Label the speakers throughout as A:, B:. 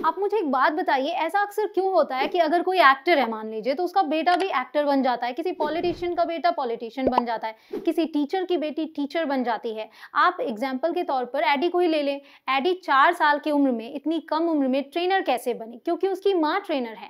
A: आप मुझे एक बात बताइए, ऐसा अक्सर क्यों होता है कि अगर कोई एक्टर है मान लीजिए, तो उसका बेटा भी एक्टर बन जाता है, किसी पॉलिटिशियन का बेटा पॉलिटिशियन बन जाता है, किसी टीचर की बेटी टीचर बन जाती है। आप एग्जाम्पल के तौर पर एडी को ही ले लें। एडी 4 साल की उम्र में, इतनी कम उम्र में ट्रेनर कैसे बनी? क्योंकि उसकी माँ ट्रेनर है।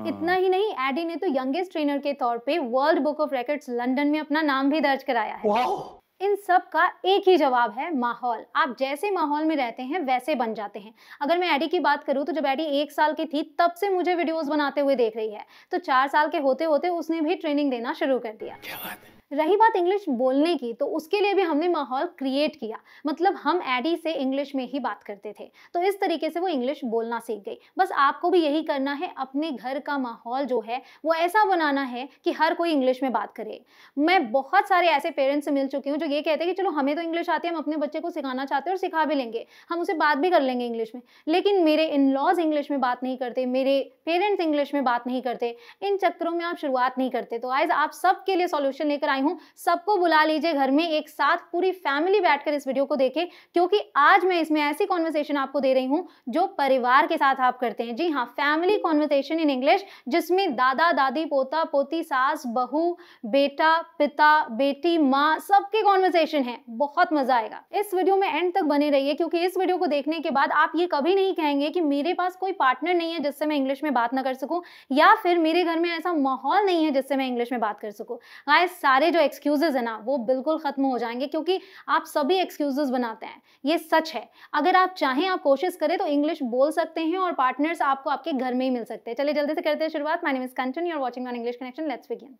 A: इतना ही नहीं, एडी ने तो यंगेस्ट ट्रेनर के तौर पे world book of records London में अपना नाम भी दर्ज कराया है। इन सब का एक ही जवाब है, माहौल। आप जैसे माहौल में रहते हैं वैसे बन जाते हैं। अगर मैं एडी की बात करूं तो जब एडी 1 साल की थी तब से मुझे वीडियोस बनाते हुए देख रही है, तो 4 साल के होते होते उसने भी ट्रेनिंग देना शुरू कर दिया। क्या बात है। रही बात इंग्लिश बोलने की, तो उसके लिए भी हमने माहौल क्रिएट किया। मतलब हम एडी से इंग्लिश में ही बात करते थे, तो इस तरीके से वो इंग्लिश बोलना सीख गई। बस आपको भी यही करना है, अपने घर का माहौल जो है वो ऐसा बनाना है कि हर कोई इंग्लिश में बात करे। मैं बहुत सारे ऐसे पेरेंट्स से मिल चुकी हूँ जो ये कहते हैं कि चलो हमें तो इंग्लिश आती है, हम अपने बच्चे को सिखाना चाहते हैं और सिखा भी लेंगे, हम उसे बात भी कर लेंगे इंग्लिश में, लेकिन मेरे इन लॉज इंग्लिश में बात नहीं करते, मेरे पेरेंट्स इंग्लिश में बात नहीं करते। इन चक्करों में आप शुरुआत नहीं करते। तो आज आप सबके लिए सॉल्यूशन लेकर आई हूँ। सबको बुला लीजिए घर में, एक साथ पूरी फैमिली बैठकर इस वीडियो को देखें, क्योंकि आज मैं इसमें ऐसी कॉन्वर्सेशन आपको दे रही हूँ जो परिवार के साथ आप करते हैं। जी हाँ, फैमिली कॉन्वर्सेशन इन इंग्लिश, जिसमें दादा दादी, पोता पोती, सास बहू, बेटा पिता, बेटी माँ, सबके कॉन्वर्सेशन है। बहुत मजा आएगा। इस वीडियो में एंड तक बने रहिए, क्योंकि इस वीडियो को देखने के बाद आप ये कभी नहीं कहेंगे कि मेरे पास कोई पार्टनर नहीं है जिससे मैं इंग्लिश में बात ना कर सकूं, या फिर मेरे घर में ऐसा माहौल नहीं है जिससे मैं इंग्लिश में बात कर सकूं। गाइस, सारे जो एक्सक्यूजेज है ना वो बिल्कुल खत्म हो जाएंगे, क्योंकि आप सभी एक्सक्यूजेज बनाते हैं। ये सच है। अगर आप चाहें, आप कोशिश करें तो इंग्लिश बोल सकते हैं और पार्टनर्स आपको आपके घर में ही मिल सकते हैं। चलिए जल्दी से करते हैं शुरुआत। My name is Kanchan, you are watching on English Connection. Let's begin.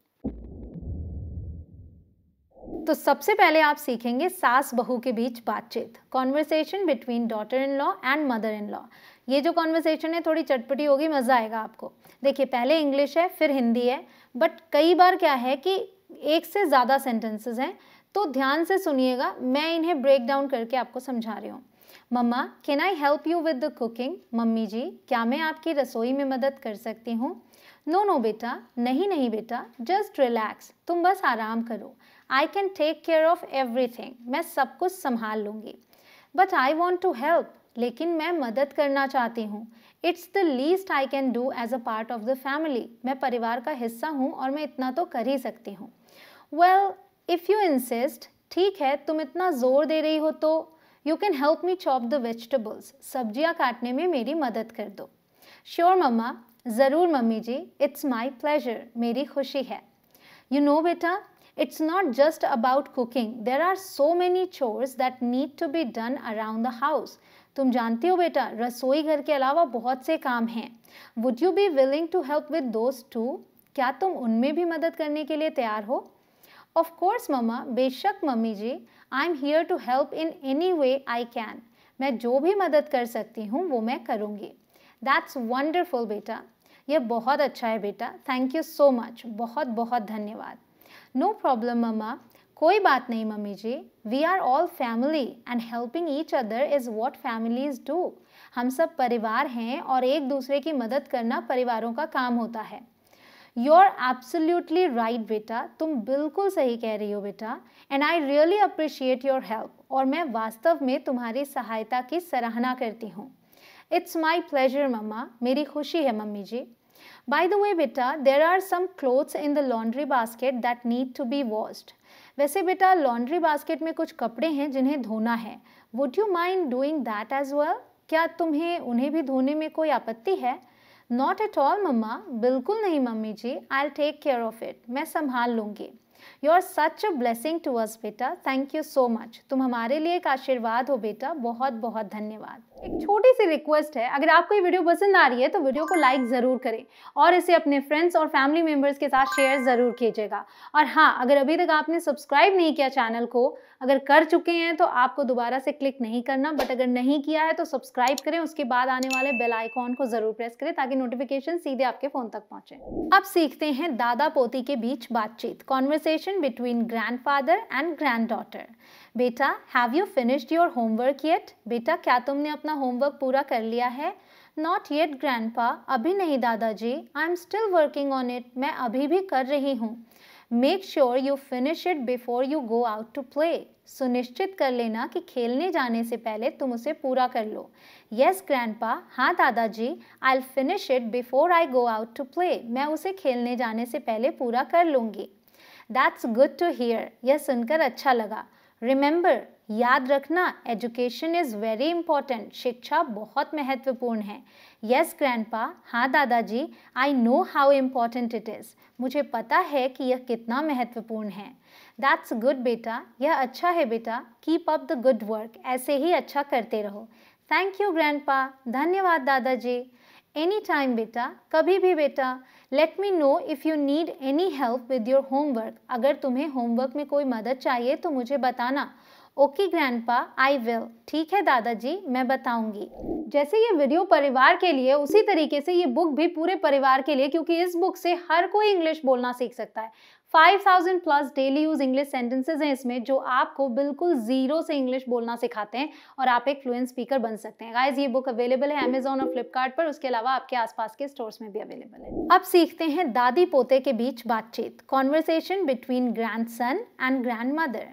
A: तो सबसे पहले आप सीखेंगे सास बहू के बीच बातचीत, conversation between daughter in law and mother in law. ये जो कॉन्वर्सेशन है थोड़ी चटपटी होगी, मज़ा आएगा आपको। देखिए, पहले इंग्लिश है फिर हिंदी है, बट कई बार क्या है कि एक से ज़्यादा सेंटेंसेस हैं, तो ध्यान से सुनिएगा। मैं इन्हें ब्रेक डाउन करके आपको समझा रही हूँ। मम्मा, can I help you with the cooking? मम्मी जी, क्या मैं आपकी रसोई में मदद कर सकती हूँ? नो नो बेटा, नहीं नहीं बेटा, जस्ट रिलैक्स, तुम बस आराम करो। I can take care of everything, मैं सब कुछ संभाल लूँगी। But I want to help, लेकिन मैं मदद करना चाहती हूँ। It's the least I can do as a part of the family, मैं परिवार का हिस्सा हूँ और मैं इतना तो कर ही सकती हूँ। वेल, इफ़ यू इंसिस्ट, ठीक है, तुम इतना जोर दे रही हो तो you can help me chop the vegetables, सब्जियाँ काटने में मेरी मदद कर दो। श्योर मम्मा, ज़रूर mummy ji, it's my pleasure, मेरी खुशी है। यू नो बेटा, it's not just about cooking, there are so many chores that need to be done around the house. तुम जानती हो बेटा, रसोई घर के अलावा बहुत से काम हैं। Would you be willing to help with those too? क्या तुम उनमें भी मदद करने के लिए तैयार हो? Of course मम्मा, बेशक mummy ji, I'm here to help in any way I can. मैं जो भी मदद कर सकती हूँ वो मैं करूँगी। That's wonderful बेटा, यह बहुत अच्छा है बेटा, थैंक यू सो मच, बहुत बहुत धन्यवाद। नो प्रॉब्लम मम्मा, कोई बात नहीं mummy ji, we are all family and helping each other is what families do. हम सब परिवार हैं और एक दूसरे की मदद करना परिवारों का काम होता है। यू आर एब्सोल्युटली राइट बेटा, तुम बिल्कुल सही कह रही हो बेटा, and I really appreciate your help, और मैं वास्तव में तुम्हारी सहायता की सराहना करती हूँ। इट्स माई प्लेजर मम्मा, मेरी खुशी है mummy ji. By the way बेटा, there are some clothes in the laundry basket that need to be washed. वैसे बेटा, लॉन्ड्री बास्केट में कुछ कपड़े हैं जिन्हें धोना है। Would you mind doing that as well? क्या तुम्हें उन्हें भी धोने में कोई आपत्ति है? Not at all मम्मा, बिल्कुल नहीं mummy ji, I'll take care of it, मैं संभाल लूँगी। You are such a blessing to us बेटा, थैंक यू सो मच, तुम हमारे लिए एक आशीर्वाद हो बेटा, बहुत बहुत धन्यवाद। एक छोटी सी रिक्वेस्ट है, अगर आपको ये वीडियो पसंद आ रही है तो वीडियो को लाइक ज़रूर करें और इसे अपने फ्रेंड्स और फैमिली मेम्बर्स के साथ शेयर ज़रूर कीजिएगा। और हाँ, अगर अभी तक आपने सब्सक्राइब नहीं किया चैनल को, अगर कर चुके हैं तो आपको दोबारा से क्लिक नहीं करना, बट अगर नहीं किया है तो सब्सक्राइब करें, उसके बाद आने वाले बेल आइकॉन को ज़रूर प्रेस करें ताकि नोटिफिकेशन सीधे आपके फ़ोन तक पहुँचे। अब सीखते हैं दादा पोती के बीच बातचीत, conversation between grandfather and granddaughter. बेटा, have you finished your homework yet? बेटा, क्या तुमने अपना होमवर्क पूरा कर लिया है? नॉट येट ग्रैंडपा, अभी नहीं दादाजी, I am still working on it, मैं अभी भी कर रही हूँ। Make sure you finish it before you go out to play. सुनिश्चित कर लेना कि खेलने जाने से पहले तुम उसे पूरा कर लो। यस ग्रैंडपा, हाँ दादाजी, I will finish it before I go out to play. मैं उसे खेलने जाने से पहले पूरा कर लूँगी। दैट्स गुड टू हियर, यह सुनकर अच्छा लगा। रिमेंबर, याद रखना, एजुकेशन इज़ वेरी इंपॉर्टेंट, शिक्षा बहुत महत्वपूर्ण है। यस ग्रैंडपा, हाँ दादाजी, I know how important it is. मुझे पता है कि यह कितना महत्वपूर्ण है। दैट्स गुड बेटा, यह अच्छा है बेटा। Keep up the good work, ऐसे ही अच्छा करते रहो। थैंक यू ग्रैंडपा, धन्यवाद दादाजी। एनी टाइम बेटा, कभी भी बेटा। Let me know if you need any help with your homework. अगर तुम्हें होमवर्क में कोई मदद चाहिए तो मुझे बताना। Okay grandpa, I will. ठीक है दादाजी, मैं बताऊंगी। जैसे ये वीडियो परिवार के लिए, उसी तरीके से ये बुक भी पूरे परिवार के लिए, क्योंकि इस बुक से हर कोई इंग्लिश बोलना सीख सकता है। 5000 plus daily use English sentences हैं इसमें, जो आपको बिल्कुल जीरो से इंग्लिश बोलना सिखाते हैं और आप एक फ्लुएंट स्पीकर बन सकते हैं। गाइस, ये बुक अवेलेबल है अमेजॉन और फ्लिपकार्ट पर, उसके अलावा आपके आसपास के स्टोर्स में भी अवेलेबल है। अब सीखते हैं दादी पोते के बीच बातचीत, conversation between grandson and grandmother.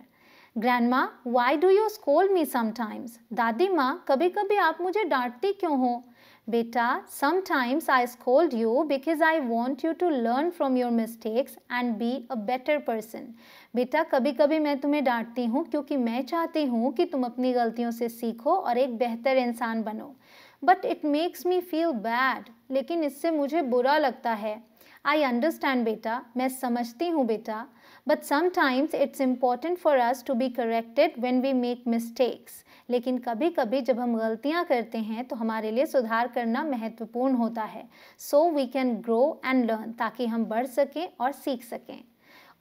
A: Grandma, why do you scold me sometimes? दादी माँ, कभी कभी आप मुझे डांटती क्यों हो? बेटा, sometimes I scold you because I want you to learn from your mistakes and be a better person. बेटा, कभी कभी मैं तुम्हें डांटती हूँ क्योंकि मैं चाहती हूँ कि तुम अपनी गलतियों से सीखो और एक बेहतर इंसान बनो। But it makes me feel bad, लेकिन इससे मुझे बुरा लगता है। आई अंडरस्टैंड बेटा, मैं समझती हूँ बेटा। But sometimes it's important for us to be corrected when we make mistakes. लेकिन कभी कभी जब हम गलतियाँ करते हैं तो हमारे लिए सुधार करना महत्वपूर्ण होता है। So we can grow and learn, ताकि हम बढ़ सकें और सीख सकें।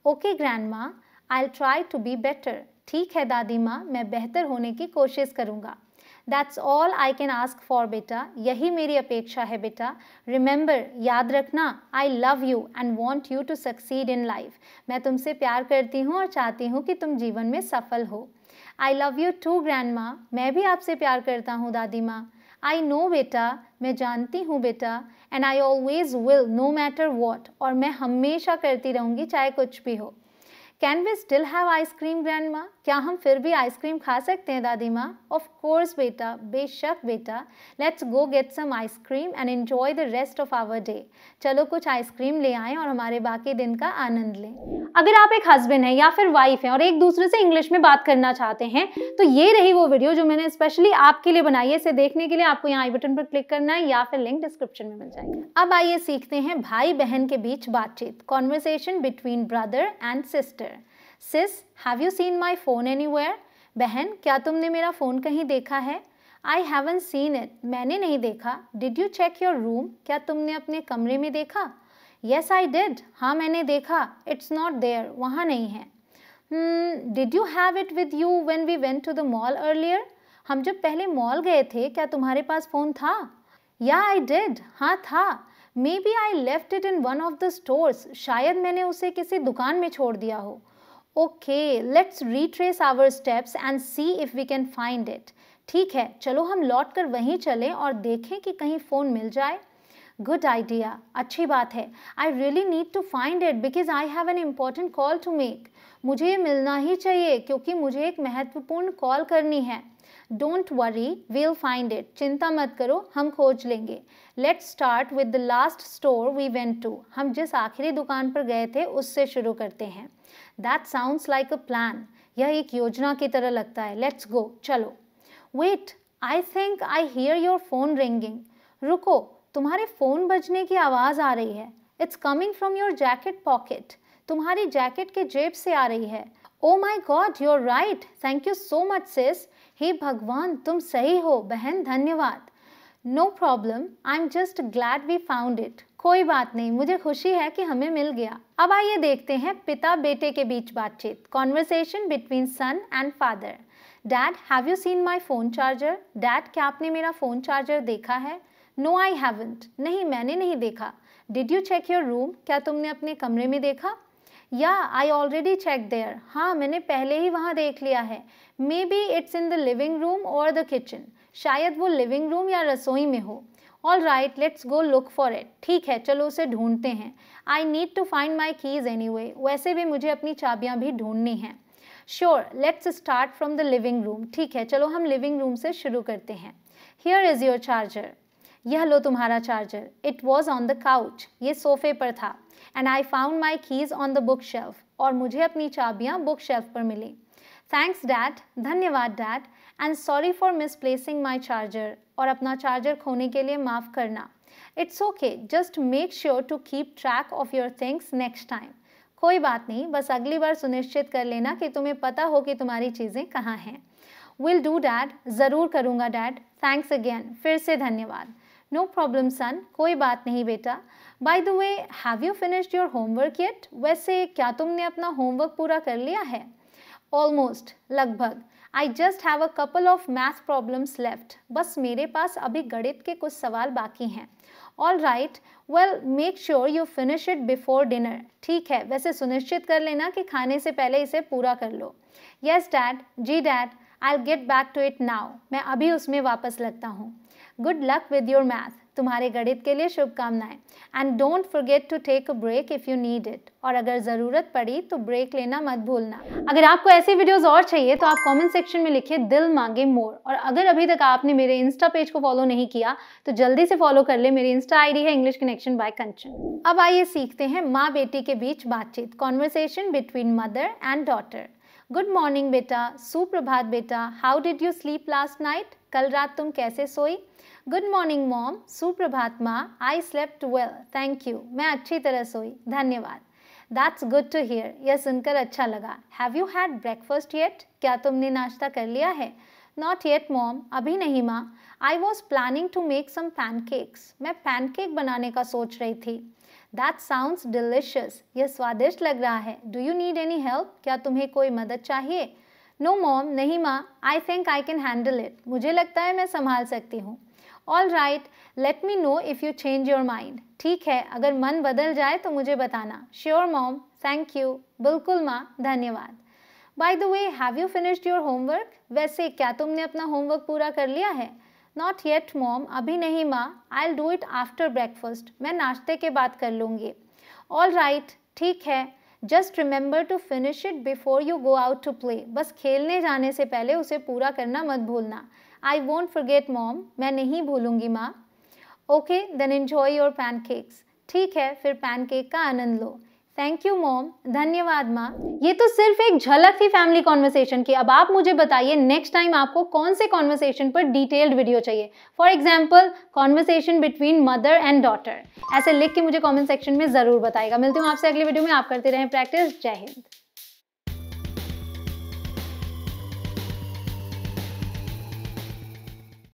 A: Okay grandma, I'll try to be better. ठीक है दादी माँ, मैं बेहतर होने की कोशिश करूँगा। That's all I can ask for बेटा, यही मेरी अपेक्षा है बेटा। Remember, याद रखना, I love you and want you to succeed in life. मैं तुमसे प्यार करती हूँ और चाहती हूँ कि तुम जीवन में सफल हो। I love you too grandma, मैं भी आपसे प्यार करता हूँ दादी माँ। I know बेटा, मैं जानती हूँ बेटा। And I always will, no matter what, और मैं हमेशा करती रहूँगी चाहे कुछ भी हो। Can we still have ice cream grandma? क्या हम फिर भी आइसक्रीम खा सकते हैं दादी माँ? ऑफ कोर्स बेटा, बेशक बेटा। Let's go get some ice cream and enjoy the rest of our day. चलो कुछ आइसक्रीम ले आएं और हमारे बाकी दिन का आनंद लें। अगर आप एक हस्बैंड हैं या फिर वाइफ हैं और एक दूसरे से इंग्लिश में बात करना चाहते हैं तो ये रही वो वीडियो जो मैंने स्पेशली आपके लिए बनाई है। इसे देखने के लिए आपको यहाँ आई बटन पर क्लिक करना है या फिर लिंक डिस्क्रिप्शन में मिल जाएगा। अब आइए सीखते हैं भाई बहन के बीच बातचीत, conversation between brother and sister. Sis, have you seen my phone anywhere? बहन, क्या तुमने मेरा फ़ोन कहीं देखा है? I haven't seen it. मैंने नहीं देखा। Did you check your room? क्या तुमने अपने कमरे में देखा? Yes, I did. हाँ, मैंने देखा। It's not there. वहाँ नहीं है। Did you have it with you when we went to the mall earlier? हम जब पहले मॉल गए थे, क्या तुम्हारे पास फ़ोन था? Yeah, I did. हाँ था। Maybe I left it in one of the stores. शायद मैंने उसे किसी दुकान में छोड़ दिया हो। Okay, let's retrace our steps and see if we can find it. ठीक है, चलो हम लौट कर वहीं चलें और देखें कि कहीं फ़ोन मिल जाए। Good idea, अच्छी बात है। I really need to find it because I have an important call to make. मुझे ये मिलना ही चाहिए क्योंकि मुझे एक महत्वपूर्ण कॉल करनी है। Don't worry, we'll find it. चिंता मत करो, हम खोज लेंगे। Let's start with the last store we went to. हम जिस आखिरी दुकान पर गए थे उससे शुरू करते हैं। That sounds like a plan. यह एक योजना की तरह लगता है। Let's go. चलो। Wait, I think I hear your phone ringing. रुको, तुम्हारे फ़ोन बजने की आवाज़ आ रही है। It's coming from your jacket pocket. तुम्हारी जैकेट के जेब से आ रही है। Oh my God, you're right. Thank you so much, sis. हे भगवान, तुम सही हो बहन, धन्यवाद। No problem. I'm just glad we found it. कोई बात नहीं, मुझे खुशी है कि हमें मिल गया। अब आइए देखते हैं पिता बेटे के बीच बातचीत, conversation between son and father. Dad, have you seen my phone charger? Dad, क्या आपने मेरा फ़ोन चार्जर देखा है? No I haven't. नहीं, मैंने नहीं देखा। Did you check your room? क्या तुमने अपने कमरे में देखा? या आई ऑलरेडी चेक देयर। हाँ, मैंने पहले ही वहाँ देख लिया है। Maybe it's in the living room or the kitchen. शायद वो लिविंग रूम या रसोई में हो। All right, let's go look for it. ठीक है, चलो उसे ढूंढते हैं। I need to find my keys anyway, वैसे भी मुझे अपनी चाबियाँ भी ढूंढनी हैं। Sure, let's start from the living room. ठीक है, चलो हम लिविंग रूम से शुरू करते हैं। हियर इज़ योर चार्जर, यह लो तुम्हारा charger. It was on the couch, ये सोफे पर था। And I found my keys on the book shelf, और मुझे अपनी चाबियाँ बुक शेल्फ पर मिली। थैंक्स डैड, धन्यवाद dad. And sorry for misplacing my charger, और अपना चार्जर खोने के लिए माफ़ करना। It's okay, just make sure to keep track of your things next time. कोई बात नहीं, बस अगली बार सुनिश्चित कर लेना कि तुम्हें पता हो कि तुम्हारी चीज़ें कहाँ हैं। विल डू डैड, ज़रूर करूँगा डैड। थैंक्स अगेन, फिर से धन्यवाद। नो प्रॉब्लम सन, कोई बात नहीं बेटा। By the way, have you finished your homework yet, वैसे क्या तुमने अपना होमवर्क पूरा कर लिया है? ऑलमोस्ट, लगभग। I just have a couple of math problems left, बस मेरे पास अभी गणित के कुछ सवाल बाकी हैं। All right, well make sure you finish it before dinner. ठीक है, वैसे सुनिश्चित कर लेना कि खाने से पहले इसे पूरा कर लो। यस डैड, जी dad, I will get back to it now, मैं अभी उसमें वापस लगता हूँ। Good luck with your math, तुम्हारे गणित के लिए शुभकामनाएं। And don't forget to take a break if you need it, और अगर ज़रूरत पड़ी तो ब्रेक लेना मत भूलना। अगर आपको ऐसी वीडियोस और चाहिए तो आप कमेंट सेक्शन में लिखिए दिल मांगे मोर। और अगर अभी तक आपने मेरे इंस्टा पेज को फॉलो नहीं किया तो जल्दी से फॉलो कर ले, मेरी इंस्टा आईडी है इंग्लिश कनेक्शन बाय कंचन। अब आइए सीखते हैं माँ बेटी के बीच बातचीत, conversation between mother and daughter. Good morning बेटा, सुप्रभात बेटा। How did you sleep last night, कल रात तुम कैसे सोई? गुड मॉर्निंग मॉम, सुप्रभात माँ। I slept well, thank you, मैं अच्छी तरह सोई, धन्यवाद। दैट्स गुड टू हियर, यह सुनकर अच्छा लगा। Have you had breakfast yet, क्या तुमने नाश्ता कर लिया है? नॉट येट मॉम, अभी नहीं माँ। I was planning to make some pancakes, मैं पैनकेक बनाने का सोच रही थी। दैट साउंड्स डिलिशियस, यह स्वादिष्ट लग रहा है। Do you need any help, क्या तुम्हें कोई मदद चाहिए? नो मॉम, नहीं माँ। I think I can handle it, मुझे लगता है मैं संभाल सकती हूँ। All right, let me know if you change your mind, ठीक है, अगर मन बदल जाए तो मुझे बताना। श्योर मॉम, थैंक यू, बिल्कुल माँ, धन्यवाद। By the way, have you finished your homework, वैसे क्या तुमने अपना होमवर्क पूरा कर लिया है? नॉट येट मॉम, अभी नहीं माँ। I will do it after breakfast, मैं नाश्ते के बाद कर लूँगी। ऑल राइट, ठीक है, just remember to finish it before you go out to play, बस खेलने जाने से पहले उसे पूरा करना मत भूलना। आई वोंट फॉरगेट मॉम, मैं नहीं भूलूंगी माँ। Okay, then enjoy your pancakes, ठीक है, फिर पैनकेक का आनंद लो। थैंक यू मॉम, धन्यवाद माँ। ये तो सिर्फ एक झलक थी फैमिली कॉन्वर्सेशन की। अब आप मुझे बताइए नेक्स्ट टाइम आपको कौन से कॉन्वर्सेशन पर डिटेल्ड वीडियो चाहिए। For example, conversation between mother and daughter, ऐसे लिख के मुझे कॉमेंट सेक्शन में ज़रूर बताइएगा। मिलती हूँ आपसे अगली वीडियो में, आप करते रहें प्रैक्टिस। जय हिंद।